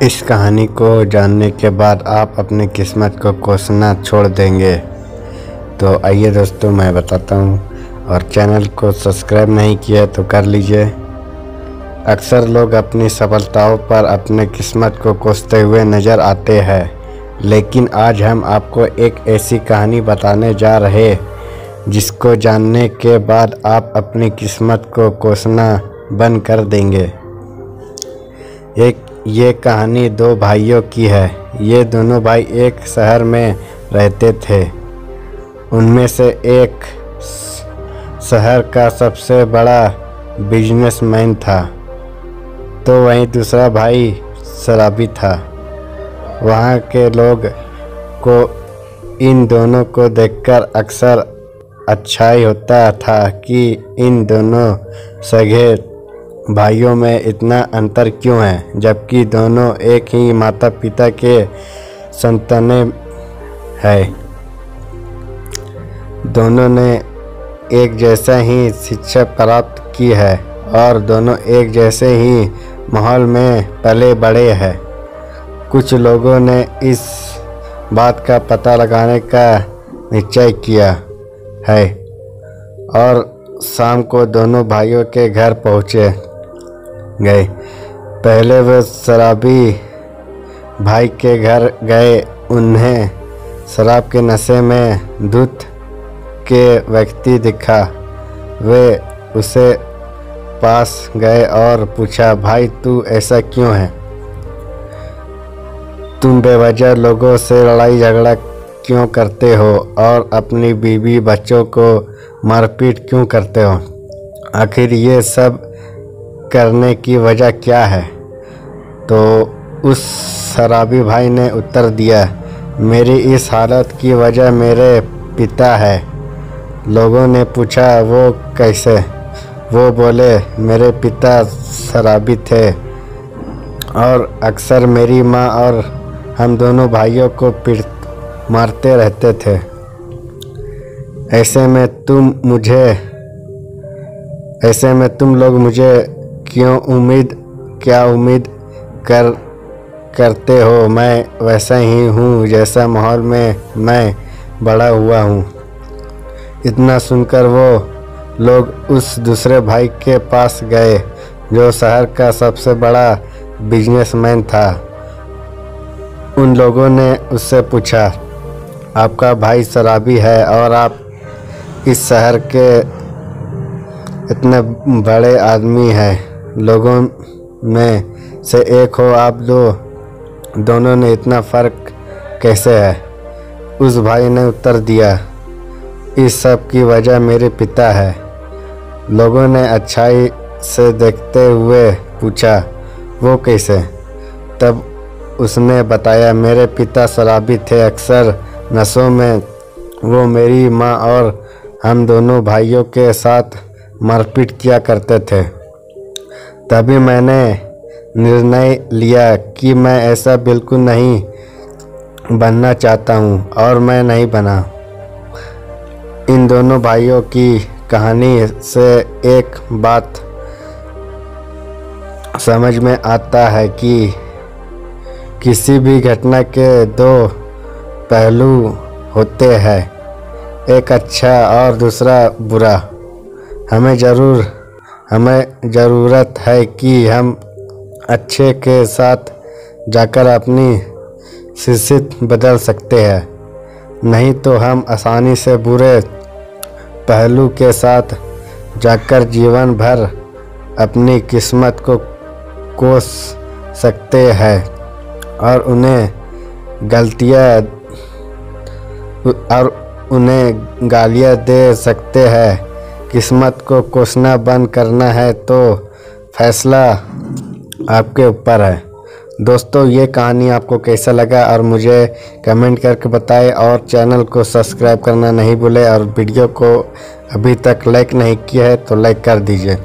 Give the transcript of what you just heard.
इस कहानी को जानने के बाद आप अपनी किस्मत को कोसना छोड़ देंगे। तो आइए दोस्तों, मैं बताता हूँ, और चैनल को सब्सक्राइब नहीं किया तो कर लीजिए। अक्सर लोग अपनी सफलताओं पर अपने किस्मत को कोसते हुए नज़र आते हैं, लेकिन आज हम आपको एक ऐसी कहानी बताने जा रहे जिसको जानने के बाद आप अपनी किस्मत को कोसना बंद कर देंगे। ये कहानी दो भाइयों की है। ये दोनों भाई एक शहर में रहते थे। उनमें से एक शहर का सबसे बड़ा बिजनेसमैन था, तो वहीं दूसरा भाई शराबी था। वहाँ के लोग को इन दोनों को देखकर अक्सर अच्छाई होता था कि इन दोनों सगे भाइयों में इतना अंतर क्यों है, जबकि दोनों एक ही माता पिता के संतानें हैं। दोनों ने एक जैसा ही शिक्षा प्राप्त की है और दोनों एक जैसे ही माहौल में पले बड़े हैं। कुछ लोगों ने इस बात का पता लगाने का निश्चय किया है और शाम को दोनों भाइयों के घर पहुँचे गए। पहले वे शराबी भाई के घर गए। उन्हें शराब के नशे में धुत के व्यक्ति दिखा। वे उसे पास गए और पूछा, भाई तू ऐसा क्यों है? तुम बेवजह लोगों से लड़ाई झगड़ा क्यों करते हो और अपनी बीवी बच्चों को मारपीट क्यों करते हो? आखिर ये सब करने की वजह क्या है? तो उस शराबी भाई ने उत्तर दिया, मेरी इस हालत की वजह मेरे पिता है। लोगों ने पूछा, वो कैसे? वो बोले, मेरे पिता शराबी थे और अक्सर मेरी माँ और हम दोनों भाइयों को मारते रहते थे। ऐसे में तुम लोग मुझे क्या उम्मीद करते हो? मैं वैसा ही हूँ जैसा माहौल में मैं बड़ा हुआ हूँ। इतना सुनकर वो लोग उस दूसरे भाई के पास गए जो शहर का सबसे बड़ा बिजनेसमैन था। उन लोगों ने उससे पूछा, आपका भाई शराबी है और आप इस शहर के इतने बड़े आदमी हैं, लोगों में से एक हो आप दोनों ने इतना फ़र्क कैसे है? उस भाई ने उत्तर दिया, इस सब की वजह मेरे पिता है। लोगों ने अच्छाई से देखते हुए पूछा, वो कैसे? तब उसने बताया, मेरे पिता शराबी थे। अक्सर नशों में वो मेरी माँ और हम दोनों भाइयों के साथ मारपीट किया करते थे। तभी मैंने निर्णय लिया कि मैं ऐसा बिल्कुल नहीं बनना चाहता हूँ और मैं नहीं बना। इन दोनों भाइयों की कहानी से एक बात समझ में आता है कि किसी भी घटना के दो पहलू होते हैं, एक अच्छा और दूसरा बुरा। हमें ज़रूरत है कि हम अच्छे के साथ जाकर अपनी स्थिति बदल सकते हैं, नहीं तो हम आसानी से बुरे पहलू के साथ जाकर जीवन भर अपनी किस्मत को कोस सकते हैं और उन्हें गालियाँ दे सकते हैं। किस्मत को कोसना बंद करना है तो फैसला आपके ऊपर है। दोस्तों, ये कहानी आपको कैसा लगा और मुझे कमेंट करके बताएं, और चैनल को सब्सक्राइब करना नहीं भूलें, और वीडियो को अभी तक लाइक नहीं किया है तो लाइक कर दीजिए।